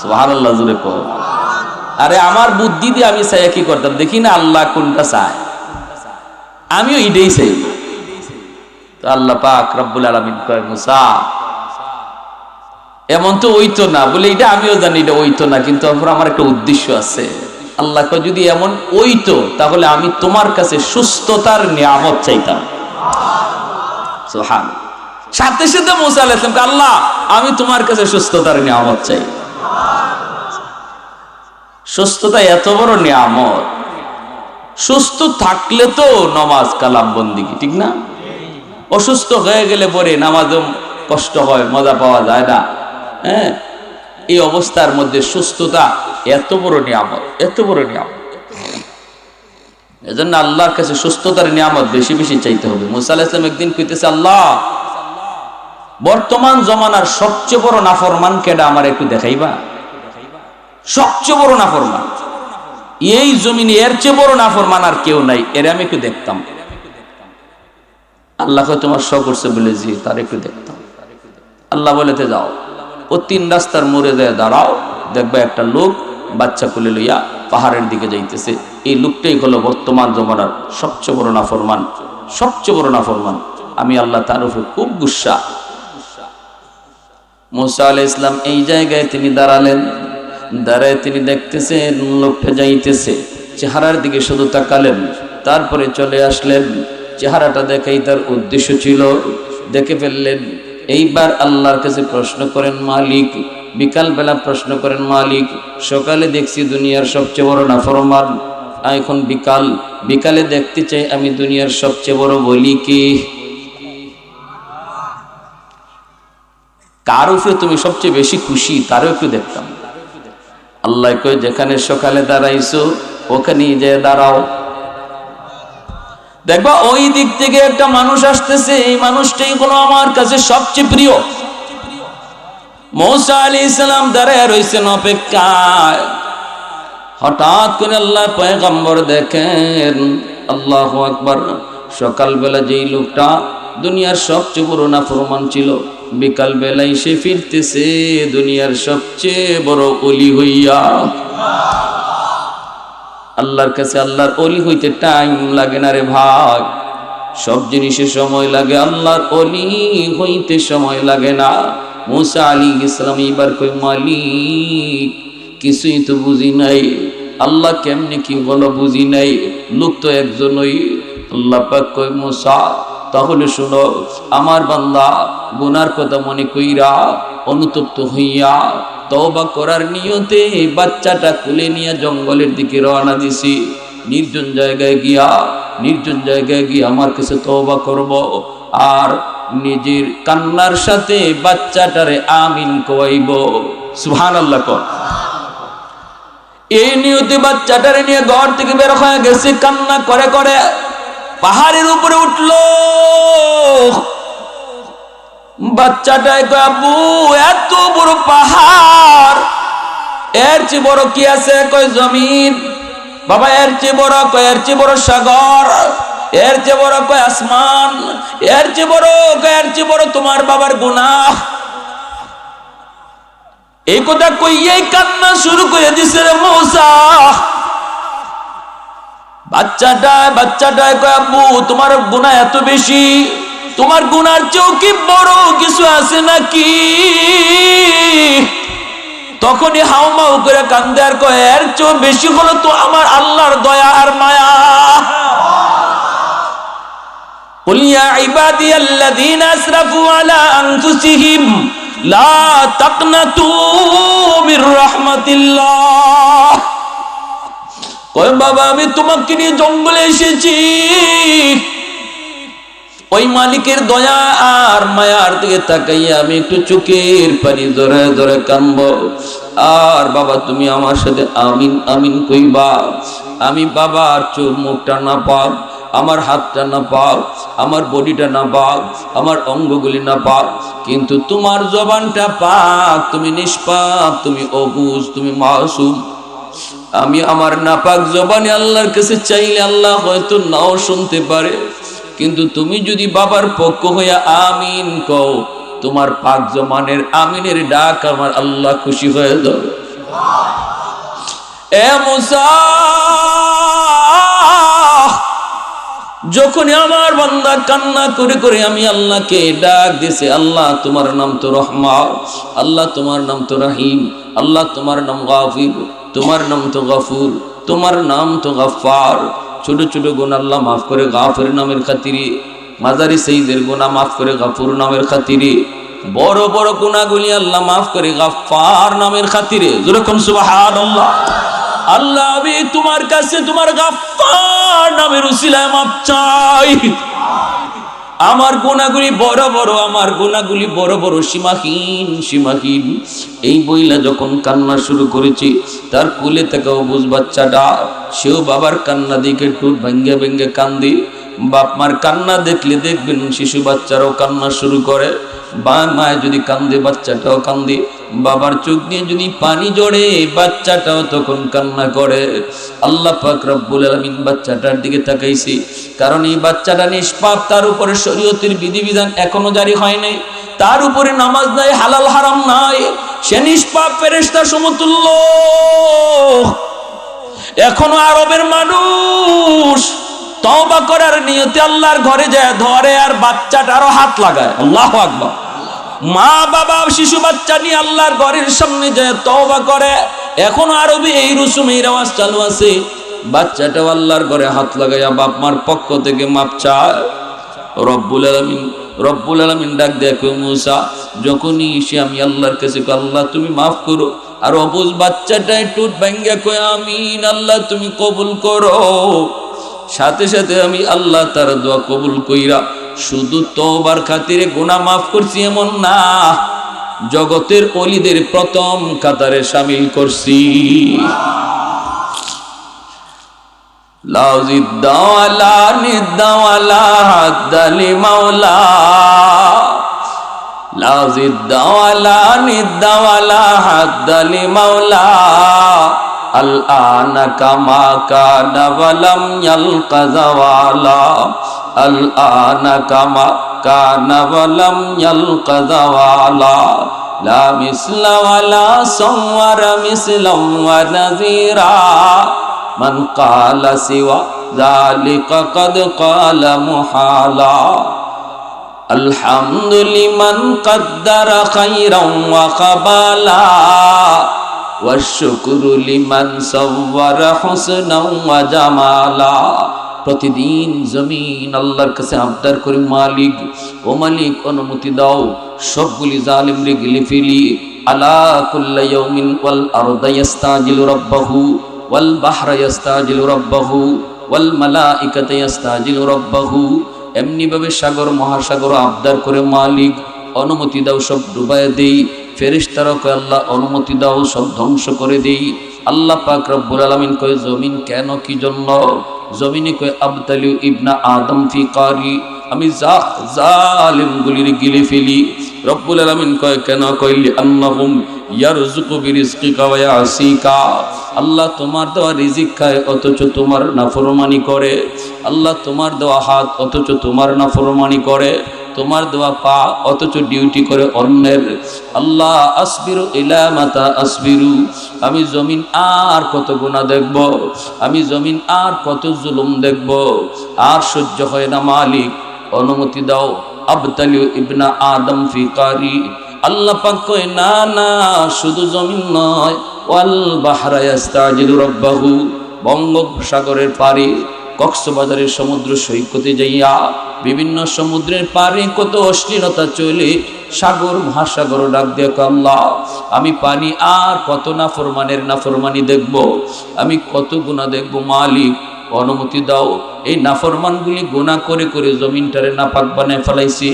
সুবহানাল্লাহ, জোরে কয়। আরে আমার বুদ্ধি দিয়ে আমি চাই কি করতাম, দেখি না আল্লাহ কোনটা চায়, আমিও এটাই চাই। তো আল্লাহ পাক রব্বুল আলামিন কয়, মুসা এমন তো ওইতো না। বলে এটা আমিও জানি এটা ওইতো না, কিন্তু আমার একটা উদ্দেশ্য আছে। আল্লাহ কয় যদি এমন ওইতো তাহলে আমি তোমার কাছে সুস্থতার নিয়ামত চাইতাম। সুবহান। সাথে সাথে মুসা আলাইহিস সালাম, আল্লাহ আমি তোমার কাছে সুস্থতার নিয়ামত চাই। সুস্থতা এত বড় নিয়ামত, সুস্থ থাকলে তো নামাজ কালাম বন্দিগি, ঠিক না? অসুস্থ হয়ে গেলে পরে নামাজও কষ্ট হয়, মজা পাওয়া যায় না। হ্যাঁ, এই অবস্থার মধ্যে সুস্থতা এত বড় নিয়ামত, এত বড় নিয়ামত। এজন্য আল্লাহর কাছে সুস্থতার নিয়ামত বেশি বেশি চাইতে হবে। মুসা আলাইহিস সালাম একদিন কইতেছে, আল্লাহ বর্তমান জমানার সবচেয়ে বড় নাফরমান কেডা, আমার একটু দেখাইবা? সবচেয়ে বড় নাফরমান এই জমিনে, এর চেয়ে বড় নাফরমান আর কেউ নাই, এর আমি একটু দেখতাম। আল্লাহ তোমার শখ করছে বলে জি, তার একটু দেখতাম। আল্লাহ বলেতে যাও, ও 3 রাস্তার মোড়ে যায় দাঁড়াও, দেখবে একটা লোক বাচ্চা কোলে লইয়া পাহাড়ের দিকে যাইতেছে। এই লোকটাই হলো বর্তমান জমানার সবচেয়ে বড় নাফরমান, সবচেয়ে বড় নাফরমান। আমি আল্লাহ তার উপরে খুব গুসা। মুসা আলাইহিস সালাম এই জায়গায় তিনি দাঁড়ালেন। দাঁড়ায় তিনি দেখতেছেন লোকটা যাইতেছে, চেহারার দিকে শুধু তাকালেন, তারপরে চলে আসলেন। চেহারাটা দেখাই তার উদ্দেশ্য ছিল, দেখে ফেললেন। এইবার আল্লাহর কাছে প্রশ্ন করেন, মালিক। বিকাল বেলা প্রশ্ন করেন, মালিক সকালে দেখছি দুনিয়ার সবচেয়ে বড় নাফরমান, এখন বিকালে দেখতে চাই আমি দুনিয়ার সবচেয়ে বড় বলি কি? কার উপরে তুমি সবচেয়ে বেশি খুশি তারও একটু দেখতাম। আল্লাহ কয় যেখানে সকালে দাঁড়াইছো ওখানেই যে দাঁড়াও। দেখবা ওই দিক থেকে একটা মানুষ আসতেছে, এই মানুষটাই হলো আমার কাছে সবচেয়ে প্রিয়। মূসা আলাইহিস সালাম দাঁড়ায় রইছেন অপেক্ষায়। হঠাৎ করে আল্লাহ পয়গম্বর দেখেন, আল্লাহু আকবার, সকালবেলা যেই লোকটা দুনিয়ার সবচেয়ে বড় নাফরমান ছিল, বিকাল বেলায় সে ফিরতেছে দুনিয়ার সবচেয়ে বড় ওলি হইয়া। আল্লাহর কাছে আল্লাহর ওলি হইতে টাইম লাগে না রে ভাই, সব জিনিসে সময় লাগে, আল্লাহর ওলি হইতে সময় লাগে না। মূসা আলাইহিস সালাম এবার কই মালিক কিছুই তো বুঝি নাই, আল্লাহ কেমনে কি বলো বুঝি নাই, লোক তো একজনই। আল্লাহ পাক কই মূসা তাহলে শুনো, আমার বান্দা গুনার কথা মনে কইরা অনুতপ্ত হইয়া তওবা করার নিয়তে বাচ্চাটা কুলে নিয়ে জঙ্গলের দিকে রওনা দিছি। নির্জন জায়গায় গিয়া আমার কাছে তওবা করব, আর নিজের কান্নার সাথে বাচ্চাটারে আমিন কইব। সুবহানাল্লাহ কর। এই নিয়তে বাচ্চাটারে নিয়ে ঘর থেকে বের হয়ে গেছে, কান্না করে করে পাহাড়ের উপরে উঠলো। বাচ্চাটাই কয় আব্বু এত বড় পাহাড়, এর চেয়ে বড় কি আছে? কয় জমিন। বাবা এর চেয়ে বড়? কয় এর চেয়ে বড় সাগর। এর চেয়ে বড়? কয় আসমান। এর চেয়ে বড়? কয় এর চেয়ে বড় তোমার বাবার গুনাহ। এই কথা কইয়াই কান্না শুরু করে দিছে রে মূসা। বাচ্চাটায় কয় আব্বু তোমার গুনাহ এত বেশি, তোমার গুনার চেয়েও কি বড় কিছু আছে নাকি? তখনই হাউমাউ করে কান্দে আর কয় এর চেয়েও বেশি হলো তো আমার আল্লাহর দয়া আর মায়া। কুল ইয়া ইবাদিয়াল্লাযীনা আসরাফু আলা আনফুসিহিম লা তাকনাতু মির রাহমাতিল্লাহ। কয় বাবা আমি তোমাকে নিয়ে জঙ্গলে এসেছি, ওই মালিকের দয়া আর মায়ার দিকে তাকাইয়া আমি একটু চোখের পানি ধরে ধরে কানবো। আর বাবা তুমি আমার সাথে আমিন আমিন কইবা। আমি বাবার চোখ মুখটা না পাক, আমার হাতটা না পাক, আমার বডিটা না পাক, আমার অঙ্গগুলি না পাক, কিন্তু তোমার জবানটা পাক, তুমি নিষ্পাপ, তুমি অবুঝ, তুমি মাসুম। আমি আমার নাপাক জবানে আল্লাহর কাছে চাইলে আল্লাহ হয়তো নাও শুনতে পারে, কিন্তু তুমি যদি বাবার পক্ষ হইয়া আমিন কও, তোমার পাক জবানের আমিনের ডাক আমার আল্লাহ খুশি হয়ে যাবে। এ মূসা, যখন আমার বান্দা কান্না করে করে আমি আল্লাহকে ডাক দিছি, আল্লাহ তোমার নাম তো রহমান, আল্লাহ তোমার নাম তো রহিম, আল্লাহ তোমার নাম গাফির, তোমার নাম তো গফুর, তোমার নাম তো গফফার। ছোট ছোট গুনাহ আল্লাহ মাফ করে গাফির নামের খাতিরে, মাজারি সাইয়্যিদের গুনাহ মাফ করে গফুর নামের খাতিরে, বড় বড় গুনাহগুলি আল্লাহ মাফ করে গফফার নামের খাতিরে। যেরকম সুবহানাল্লাহ। আল্লাহ আমি তোমার কাছে তোমার গফফার নামের উসিলায় মাফ চাই। আমার গুনাহগুলি বড় বড়, আমার গুনাহগুলি বড় বড়, সীমাহীন সীমাহীন। এই বইলা যখন কান্না শুরু করেছি, তার কোলে থেকেও বুঝ বাচ্চাটা, সেও বাবার কান্না দেখে টুট ভেঙ্গে ভেঙ্গে কান্দি। বাপ মার কান্না দেখলে দেখবেন শিশু বাচ্চারাও কান্না শুরু করে। মায় যদি কান্দে বাচ্চাটাও কান্দে, বাবার চোখ দিয়ে যদি পানি জড়ে বাচ্চাটাও তখন কান্না করে। আল্লাহ পাক রব্বুল আলামিন বাচ্চাটার দিকে তাকাইছি, কারণ এই বাচ্চাটা নিষ্পাপ, তার উপরে শরীয়তের বিধিবিধান এখনো জারি হয় নাই, তার উপরে নামাজ নাই, হালাল হারাম নাই, সে নিষ্পাপ ফেরেশতা সমতুল্য। এখনো আরবের মানুষ তওবা করার নিয়তে আল্লাহর ঘরে যায় ধরে আর বাচ্চাটারও হাত লাগায়। আল্লাহু আকবার। মা বাবা শিশু বাচ্চা নিয়ে আল্লাহর ঘরের সামনে যায় তওবা করে। এখন আরবে এই রসুম এই রেওয়াজ চালু আছে, বাচ্চাটাও আল্লাহর ঘরে হাত লাগাইয়া বাপ মার পক্ষ থেকে মাপ চায়। রব্বুল আলামিন ডাক দেখো মূসা, যখনই সে আমি আল্লাহর কাছে আল্লাহ তুমি মাফ করো, আর অবুঝ বাচ্চাটা একটু ভাঙ্গা কয় আমিন, আল্লাহ তুমি কবুল করো। সাথে সাথে আমি আল্লাহ তার দোয়া কবুল কইরা শুধু তওবার খাতিরে গুনাহ মাফ করছি এমন না, জগতের অলিদের প্রথম কাতারে শামিল করছি। লাউজিদ্দাওয়ালা নিদ্দাওয়ালা হাদ্দালি মাওলা, লাউজিদ্দাওয়ালা নিদ্দাওয়ালা হাদ্দালি মাওলা, আল আনা কামা কানা ওয়ালাম ইয়ালকা যাওয়ালা, আল আনা কামা কানা ওয়ালাম ইয়ালকা যাওয়ালা, লা মিসলা ওয়ালা সাওয়ারা মিসলাম ওয়া নাযীরা, মান ক্বালা সিওয়া যালিকা কাদ ক্বালা মুহালা, আলহামদু লিমান কদ্দারা খায়রান ওয়া কাবালা, ওয়াশ-শুকরু লিমান সাওয়ারা হুসনান ওয়া জামালা। প্রতিদিন জমিন আল্লাহর কাছে আবদার করি, মালিক ও মালিক অনুমতি দাও সবগুলি জালিমরে গিলে ফেলি। আলা কুল্লা ইয়াউমিন ওয়াল আরদা ইস্তাজিলু রাব্বাহু ওয়াল বাহরা ইস্তাজিলু রাব্বাহু ওয়াল মালাইকাতু ইস্তাজিলু রাব্বাহু। এমনি ভাবে সাগর মহাসাগর আবদার করে, মালিক অনুমতি দাও সব ডুবায় দেই। ফেরেশতারা কয়, আল্লাহ অনুমতি দাও সব ধ্বংস করে দেই। আল্লাহ পাক রব্বুল আলামিন কয়, জমিন কেন কি জন্য? জমিনে কয়, আবতালিউ ইবনা আদম ফি কারি, আমি জালিমগুলির গিলে ফেলি। রব্বুল আলামিন কয়, কেন? কইলি আন্নাহুম ইয়ারযুকু বিরিজকিকা ওয়া ইয়াসিকা, আল্লাহ তোমার দেওয়া রিজিক খায় অথচ তোমার নাফরমানি করে। আল্লাহ তোমার দেওয়া হাত অথচ তোমার নাফরমানি করে। তোমার দেওয়া পা অথচ ডিউটি করে অন্যের। আল্লাহ আসবিরু ইলা মাতা আসবিরু, আমি জমিন আর কত গুনাহ দেখব, আমি জমিন আর কত জুলুম দেখব, আর সহ্য হয় না। মালিক অনুমতি দাও। আবতালিউ ইবনা আদম ফি কারি, আল্লাহ পাক কয়, না না, শুধু জমিন নয়, ওয়াল বাহরা ইস্তাজিলু রাব্বাহু, বঙ্গোপসাগরের পারে কক্সবাজারের সমুদ্র সৈকতে যাইয়া বিভিন্ন সমুদ্রের পারে কত অশ্লীলতা চলে, সাগর মহাসাগর ডাক দিয়ে, আল্লাহ আমি পানি আর কত নাফরমানি দেখব, আমি কত গুনাহ দেখব। মালিক অনুমতি দাও। এই নাফরমানগুলি গুনাহ করে করে জমিনটারে নাপাক বানায় ফেলাইছি,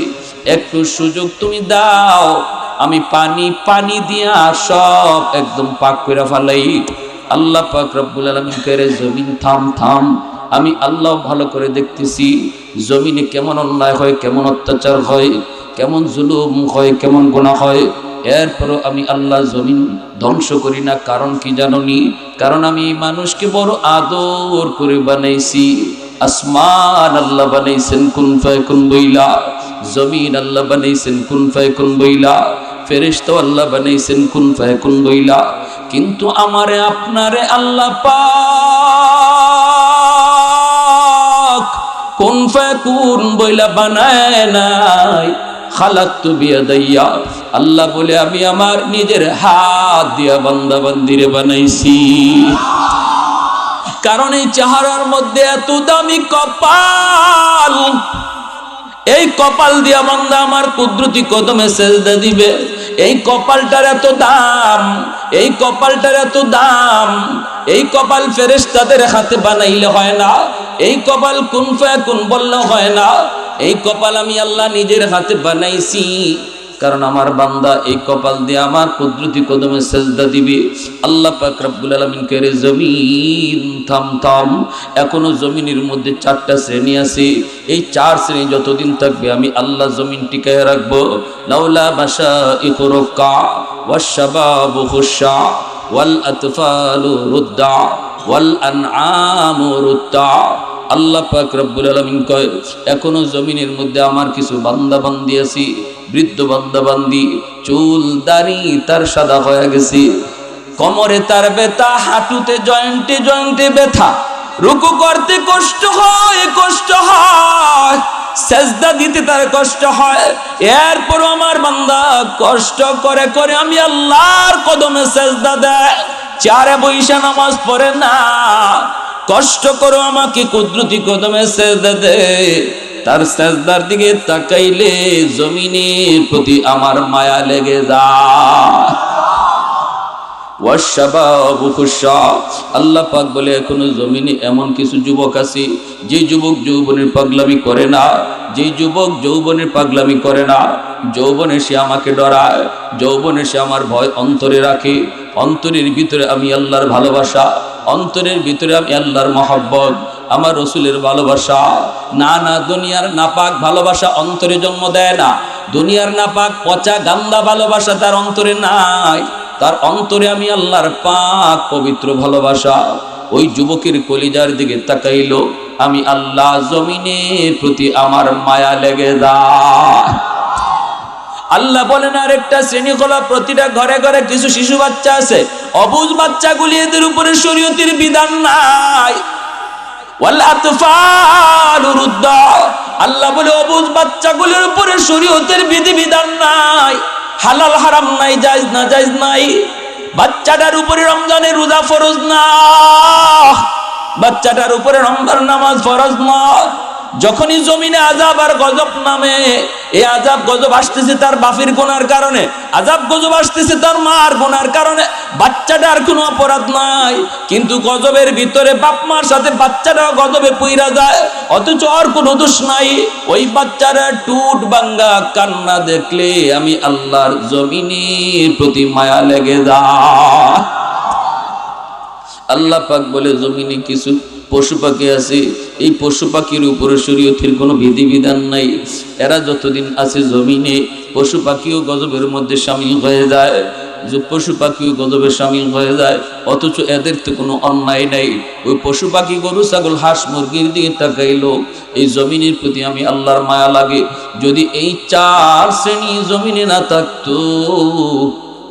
একটু সুযোগ তুমি দাও, আমি পানি দিয়া সব একদম পাক করে ফেলাই। আল্লাহ পাক রব্বুল আলামিন কইরে, জমিন থাম থাম, আমি আল্লাহ ভালো করে দেখতেছি জমিনে কেমন অন্যায় হয়, কেমন অত্যাচার হয়, কেমন জুলুম হয়, কেমন গুনাহ হয়। এরপরও আমি আল্লাহ জমিন ধ্বংস করি না। কারণ কি জানোনি? কারণ আমি মানুষকে বড় আদর করে বানাইছি। আসমান আল্লাহ বানাইছেন কুন ফায়াকুন বইলা, জমিন আল্লাহ বানাইছেন কুন ফায়াকুন বইলা, ফেরেশতা আল্লাহ বানাইছেন কুন ফায়াকুন বইলা। কিন্তু আমারে আপনারে আল্লাহ পাক কুন ফায়াকুন বইলা বানায় নাই। খালাকতু বিয়াদাইয়া, আল্লাহ বলে আমি আমার নিজের হাত দিয়া বান্দা বান্দিরে বানাইছি। কারণ এই চেহারার মধ্যে এত দামি কপাল, এই কপাল দিয়া বান্দা আমার কুদরতি কদমে সেজদা দিবে। এই কপালটার এত দাম, এই কপালটার এত দাম। এই কপাল ফেরেশতাদের হাতে বানাইলে হয় না, এই কপাল কুন ফায়াকুন বললে হয় না। এই কপাল আমি আল্লাহ নিজের হাতে বানাইছি, কারণ আমার বান্দা এই কপাল দিয়ে আমার কুদরতি কদমে সেজদা দিবে। আল্লাহ পাক রব্বুল আলামিন কইরে, জমিন থাম থাম, এখনো জমিনের মধ্যে 4টা শ্রেণী আছে। এই 4 শ্রেণী যতদিন থাকবে আমি আল্লাহ জমিন টিকায় রাখবো। লাউলা বাশাইখু রুকা ওয়াশ-শাবাবু খুশা ওয়াল আতফালু রুদ্দা ওয়াল আনআমু রুদ্দা। আল্লাহ পাক রব্বুল আলামিন কয়, এখনো জমিনের মধ্যে আমার কিছু বান্দা বান্দি আছে, বৃদ্ধ বান্দা বান্দি, চুল দাড়ি তার সাদা হয়ে গেছে, কোমরে তার ব্যথা, হাঁটুতে জয়েন্টে জয়েন্টে ব্যথা, রুকু করতে কষ্ট হয়, সেজদা দিতে তার কষ্ট হয়। এরপর আমার বান্দা কষ্ট করে করে আমি আল্লাহর কদমে সেজদা দেয়, চারে বৈশা নামাজ পড়ে না, কষ্ট করো আমাকে কুদরতি কদমে সেজদা দে। তার সেজদার দিকে তাকাইলে জমিনের প্রতি আমার মায়া লেগে যায়। ওয়াশশাবাবু খুশা। আল্লাহ পাক বলে এখনো জমিনে এমন কিছু যুবক আছে যে যুবক যৌবনের পাগলামি করে না, যে যুবক যৌবনের পাগলামি করে না, যৌবনে সে আমাকে ডরায়, যৌবনে সে আমার ভয় অন্তরে রাখে, অন্তরের ভিতরে আমি আল্লাহর ভালোবাসা, অন্তরের ভিতরে আমি আল্লাহর মহব্বত, আমার রসুলের ভালোবাসা। না না, দুনিয়ার নাপাক ভালোবাসা অন্তরে জন্ম দেয় না, দুনিয়ার নাপাক পচা গান্দা ভালোবাসা তার অন্তরে নাই, তার অন্তরে আমি আল্লাহর পাক পবিত্র ভালোবাসা। ওই যুবকের কলিজার দিকে তাকাইলো, আমি আল্লাহ জমিনের প্রতি আমার মায়া লেগে যায়। আল্লাহ বলেন আরেকটা শ্রেণী হলো, প্রতিটা ঘরে ঘরে কিছু শিশু বাচ্চা আছে, অবুঝ বাচ্চাগুলি, এদের উপরে শরীয়তের বিধান নাই। ওয়াল আতফালু রুদ্দা, আল্লাহ বলে অবুঝ বাচ্চাগুলির উপরে শরীয়তের বিধিবিধান নাই, হালাল হারাম নাই, জায়েজ না জায়েজ নাই। বাচ্চাটার উপরে রমজানের রোজা ফরজ না, বাচ্চাটার উপরে রমজান নামাজ ফরজ না। যখনই জমিনে আযাব আর গজব নামে, এই আযাব গজব আসতেছে তার বাপের গুনার কারণে, আযাব গজব আসতেছে তার মার গুনার কারণে। বাচ্চাটার কোনো অপরাধ নাই, কিন্তু গজবের ভিতরে বাপ মার সাথে বাচ্চাটাও গজবে পইরা যায়, অথচ আর কোনো দোষ নাই। ওই বাচ্চারা টুট ভাঙ্গা কান্না দেখলে আমি আল্লাহর জমিনের প্রতি মায়া লেগে যায়। আল্লাহ পাক বলে জমিনে কিছু পশু পাখি আছে, এই পশু পাখির উপরে শরীয়তের কোনো বিধিবিধান নাই, এরা যতদিন আছে জমিনে পশু পাখিও গজবের মধ্যে শামিল হয়ে যায়, যে পশু পাখিও গজবে শামিল হয়ে যায়, অথচ এদের তো কোনো অন্যায় নাই। ওই পশু পাখি গরু ছাগল হাঁস মুরগির দিকে তাকাইলো, এই জমিনের প্রতি আমি আল্লাহর মায়া লাগে। যদি এই চার শ্রেণী জমিনে না থাকতো,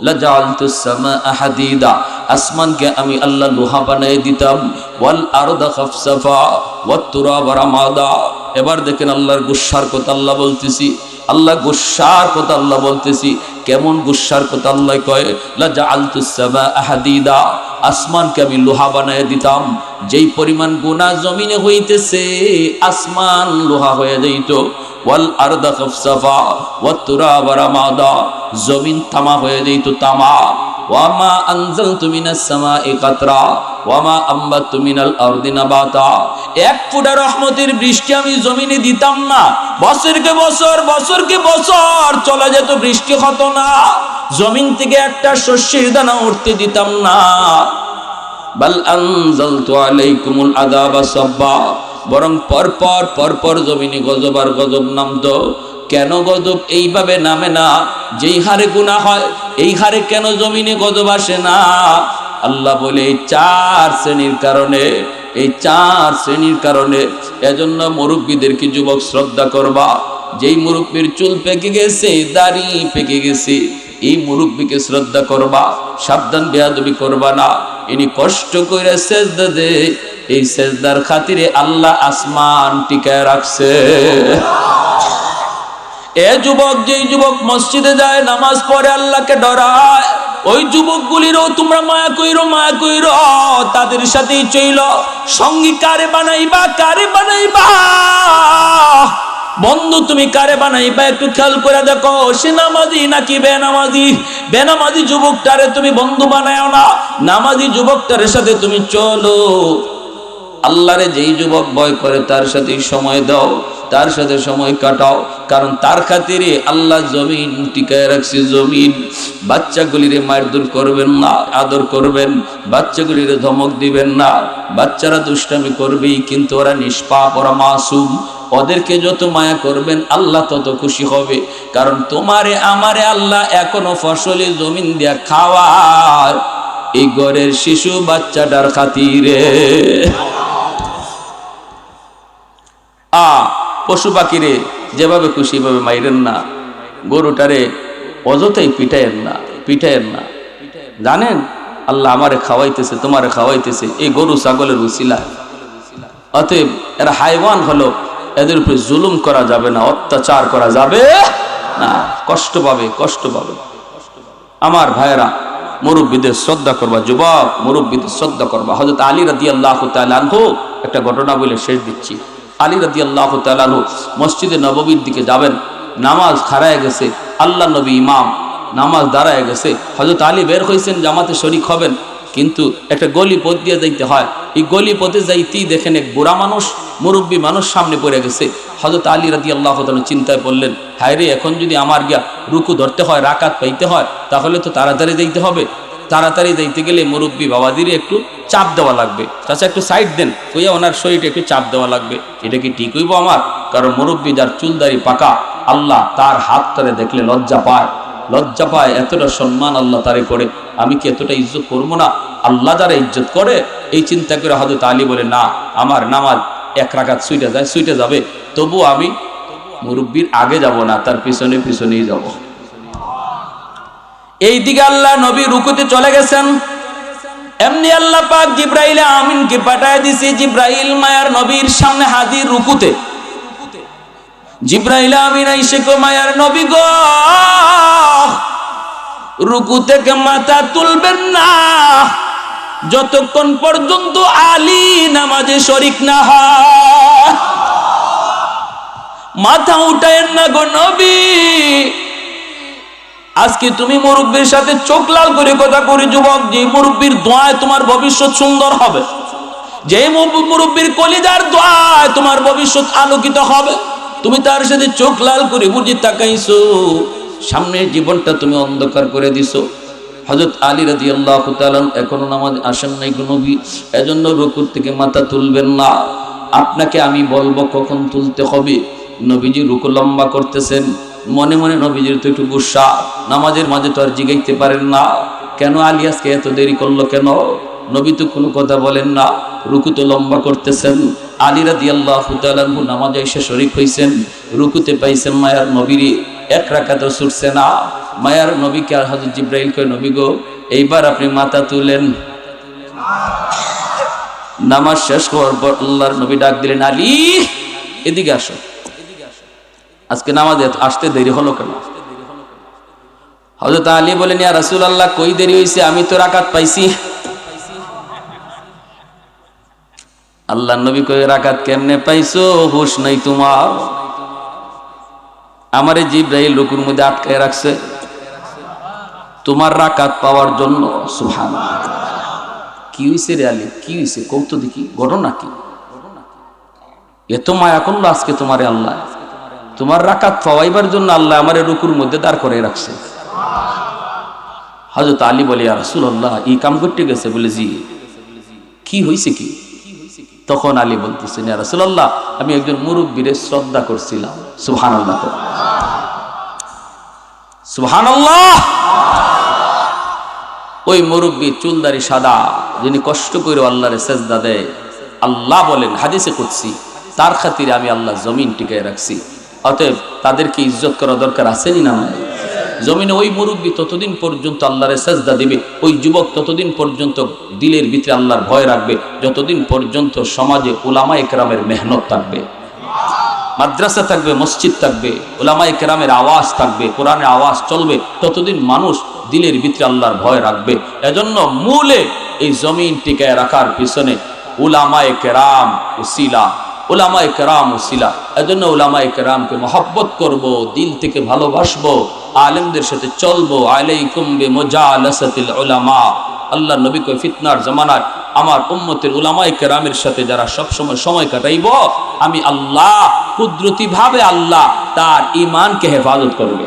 লাজালতুস সামাআ হাদিদা, আসমানকে আমি আল্লাহ লোহা বানিয়ে দিতাম, ওয়াল আরদা খাফসাফা ওয়াত তুরাবা রামাদা। এবার দেখেন আল্লাহর গুসার কথা আল্লাহ বলতেছি, আল্লাহ গুসার কথা আল্লাহ বলতেছি। কেমন গুসার কথা আল্লাহ কয়, লাজালতুস সামাআ হাদিদা, আসমানকে আমি লোহা বানিয়ে দিতাম। যেই পরিমাণ গুনাহ জমিনে হইতেছে আসমান লোহা হয়ে যাইত। ওয়াল আরদা খাফসাফা ওয়াত তুরাবা রামাদা, জমিন তামা হয়ে যাইত তামা। ওয়ামা আনজালতু মিনাস সামাই কাতরা ওয়ামা আম্বাতু মিনাল আরদি নাবাতা, এক ফোঁটা রহমতের বৃষ্টি আমি জমিনে দিতাম না, বছরকে বছর বছরকে বছর চলে যেত, বৃষ্টি হতো না, জমিন থেকে একটা শস্যের দানা উঠতে দিতাম না। বাল আনজালতু আলাইকুমুল আযাবা সাব্বা, বরং পরপর পরপর জমিনে গজব আর গজব নামতো। কেন গজব এইভাবে নামে না? যেই হারে গুনাহ হয় এই হারে কেন জমিনে গজব আসে না? আল্লাহ বলে এই চার শ্রেণীর কারণে, এই চার শ্রেণীর কারণে। এজন্য মুরব্বীদেরকে যুবক শ্রদ্ধা করবা। যেই মুরব্বীর চুল পেকে গেছে, দাড়ি পেকে গেছে, এই মুরব্বীকে শ্রদ্ধা করবা, সাবধান বেয়াদবি করবা না। ইনি কষ্ট করে সেজদা দে, এই সেজদার খাতিরে আল্লাহ আসমান টিকায় রাখছে। এ যুবক, যেই যুবক মসজিদে যায়, নামাজ পড়ে, আল্লাহকে ডরায়, ওই যুবকগুলিরও তোমরা মায়া কইরো, মায়া কইরো, তাদের সাথেই চইল। সঙ্গী কারে বানাইবা, কারে বানাইবা? বন্ধু তুমি কারে বানাইবা একটু খেয়াল করে দেখো, সে নামাজি নাকি বেনামাজি। বেনামাজি যুবকটারে তুমি বন্ধু বানায়ও না, নামাজি যুবকটারের সাথে তুমি চলো। আল্লাহরে যেই যুবক ভয় করে তার সাথে সময় দাও, তার সাথে সময় কাটাও, কারণ তার খাতিরে আল্লাহ জমিন টিকায় রাখছে। জমিন বাচ্চাগুলিরে মারধর করবেন না, আদর করবেন, বাচ্চাগুলিরে ধমক দিবেন না। বাচ্চারা দুষ্টামি করবেই, কিন্তু ওরা নিষ্পাপ, ওরা মাসুম। ওদেরকে যত মায়া করবেন আল্লাহ তত খুশি হবে, কারণ তোমারে আমারে আল্লাহ এখনো ফসলে জমিন দিয়া খাওয়ার এই ঘরের শিশু বাচ্চাটার খাতিরে। পশু পাখিরে যেভাবে খুশি ভাবে মাইরেন না, গরুটারে অযথাই পিটায়েন না, পিটায়েন না। জানেন আল্লাহ আমারে খাওয়াইতেছে, তোমারে খাওয়াইতেছে এই গরু ছাগলের উসিলা। অতএব এরা হাইওয়ান হলো, এদের উপরে জুলুম করা যাবে না, অত্যাচার করা যাবে না, কষ্ট পাবে, কষ্ট পাবে। আমার ভাইয়েরা, মুরব্বীদের শ্রদ্ধা করবা, যুবক মুরব্বীদের শ্রদ্ধা করবা। হযরত আলী রাদিয়াল্লাহু তাআলা আনহু, একটা ঘটনা বলে শেষ দিচ্ছি। আলী রাদিয়াল্লাহু তাআলা আনহু মসজিদে নববীর দিকে যাবেন, নামাজ হারায় গেছে, আল্লাহ নবী ইমাম, নামাজ দাঁড়ায় গেছে। হযরত আলী বের হয়েছেন জামাতে শরীক হবেন, কিন্তু একটা গলি পথ দিয়ে যাইতে হয়। এই গলি পথে যাইতেই দেখেন এক বুড়া মানুষ, মুরব্বী মানুষ সামনে পড়ে গেছে। হযরত আলী রাদিয়াল্লাহু তাআলা চিন্তায় পড়লেন, হায় রে, এখন যদি আমার গিয়া রুকু ধরতে হয়, রাকাত পাইতে হয়, তাহলে তো তাড়াতাড়ি যাইতে হবে। তাড়াতাড়ি যাইতে গেলে মুরব্বী বাবাজিরে একটু চাপ দেওয়া লাগবে। চাচা একটু সাইড দেন কইয়া ওনার শরীরে একটু চাপ দেওয়া লাগবে। এটা কি ঠিক হইব আমার? কারণ মুরব্বী যার চুলদারি পাকা, আল্লাহ তার হাত তারে দেখলে লজ্জা পায়, লজ্জা পায়। এতটা সম্মান আল্লাহ তারে করে, আমি কি এতটা ইজ্জত করবো না? আল্লাহ যারা ইজ্জত করে, এই চিন্তা করে হযরত আলী বলে, না, আমার নামাজ এক রাকাত ছুটে যাবে, তবু আমি মুরব্বীর আগে যাব না, তার পিছনে পিছনেই যাব। এইদিকে আল্লাহ নবী রুকুতে চলে গেছেন। এমনি আল্লাহ পাক জিবরাইল আমিনকে পাঠায় দিছে। জিবরাইল মায়ার নবীর সামনে হাজির রুকুতে। জিবরাইল আমিন আইসে কো, মায়ার নবী গো, রুকু থেকে মাথা তুলবেন না যতক্ষণ পর্যন্ত আলী নামাজে শরীক না হয়। মাথা উঠায়েন না গো নবী। আজকে তুমি মুরব্বীর সাথে চোখ লাল করে কথা করি যুবক, যে মুরব্বীর দোয়ায় তোমার ভবিষ্যৎ সুন্দর হবে, যে মুরব্বীর কলিজার দোয়ায় তোমার ভবিষ্যৎ আলোকিত হবে, তুমি তার সাথে চোখ লাল করে বুঝি তাকাইছো, সামনের জীবনটা তুমি অন্ধকার করে দিছো। হযরত আলী রাদিয়াল্লাহু তাআলা এখনো নামাজ আসেন নাই গো নবী, এজন্য রুকু থেকে মাথা তুলবেন না। আপনাকে আমি বলবো কখন তুলতে হবে। নবীজি রুকু লম্বা করতেছেন, মনে মনে নবীজির তো একটু গুসা, নামাজের মাঝে তো আর জিগাইতে পারেন না, কেন আলী আজকে এত দেরি করলো কেন? নবী তো কোনো কথা বলেন না, রুকু তো লম্বা করতেছেন। আলী রাদিয়াল্লাহু তাআলা নামাজে এসে শরীক হইছেন, রুকুতে পাইছেন মায়ার নবীরে, এক রাকাতও ছুটছে না। মায়ার নবীকে আর হযরত জিবরাইল কয়, নবী গো, এইবার আপনি মাথা তুলেন। নামাজ শেষ হওয়ার পর আল্লাহর নবী ডাক দিলেন, আলী এদিকে আসো। আজকে নামাজে আসতে দেরি হলো কেন? হযরত আলী বলেন, ইয়া রাসূলুল্লাহ, কই দেরি হইছে, আমি তো রাকাত পাইছি। আল্লাহর নবী কয়, রাকাত কেমনে পাইছো, হুশ নাই তোমার? আমারে জিবরাইল রুকুর মধ্যে আটকায় রাখছে তোমার রাকাত পাওয়ার জন্য। সুবহানাল্লাহ। কি হইছে রে আলী, কি হইছে, কৌতো দেখি, ঘটনা কি? এত মায়া করলো আজকে তোমারে আল্লাহ, তোমার রাকাত পাওয়াইবার জন্য আল্লাহ আমারে রুকুর মধ্যে দাঁড় করে রাখছে। হযরত আলী বলে, ইয়া রাসূলুল্লাহ, এই কাম করতে গেছে? বলে, জি। কি হইছে কি? তখন আলী বলতেছেন, ইয়া রাসূলুল্লাহ, আমি একজন মুরব্বীরে শ্রদ্ধা করছিলাম। সুবহানাল্লাহ, সুবহানাল্লাহ। ওই মুরব্বী চুলদারি সাদা, যিনি কষ্ট করে আল্লাহরে সেজদা দেয়, আল্লাহ বলেন হাদিসে কুদসি, তার খাতিরে আমি আল্লাহ জমিন টিকায় রাখছি। অতএব তাদেরকে ইজ্জত করা দরকার আছে না? জমিনে ওই মুরব্বী ততদিন পর্যন্ত আল্লাহরে সেজদা দিবে, ওই যুবক ততদিন পর্যন্ত দিলের ভিতরে আল্লাহর ভয় রাখবে, যতদিন পর্যন্ত সমাজে উলামায়ে কেরামের মেহনত থাকবে, মাদ্রাসা থাকবে, মসজিদ থাকবে, উলামায়ে কেরামের আওয়াজ থাকবে, কোরআনের আওয়াজ চলবে, ততদিন মানুষ দিলের ভিতরে আল্লাহর ভয় রাখবে। এজন্য মূলে এই জমিন টিকায় রাখার পিছনে উলামায়ে কেরাম উসিলা, উলামায়ে কেরাম উসিলা। এজন্য উলামায়ে কেরামকে মহব্বত করব, দিল থেকে ভালোবাসবো, আলেমদের সাথে চলবো। আলাইকুম বিমুজালাসাতিল উলামা। আল্লাহ নবী কয়, ফিতনার জামানায় আমার উম্মতের উলামায়ে কেরামের সাথে যারা সব সময় সময় কাটাইব, আমি আল্লাহ কুদরতি ভাবে আল্লাহ তার ঈমানকে হেফাজত করবে।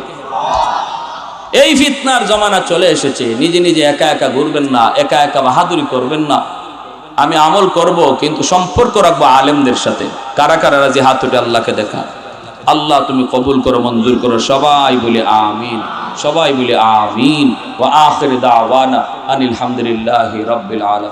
এই ফিতনার জামানা চলে এসেছে, নিজে নিজে একা একা ঘুরবেন না, একা একা বাহাদুরি করবেন না। আমি আমল করব, কিন্তু সম্পর্ক রাখবো আলেমদের সাথে। কারা কারা রাজি হাত উঠে আল্লাহকে দেখা। আল্লাহ তুমি কবুল করো, মঞ্জুর করো। সবাই বলে আমিন, সবাই বলে আমিন। ওয়া আখির দাওয়ানা আনিল হামদুলিল্লাহি রাব্বিল আলামিন।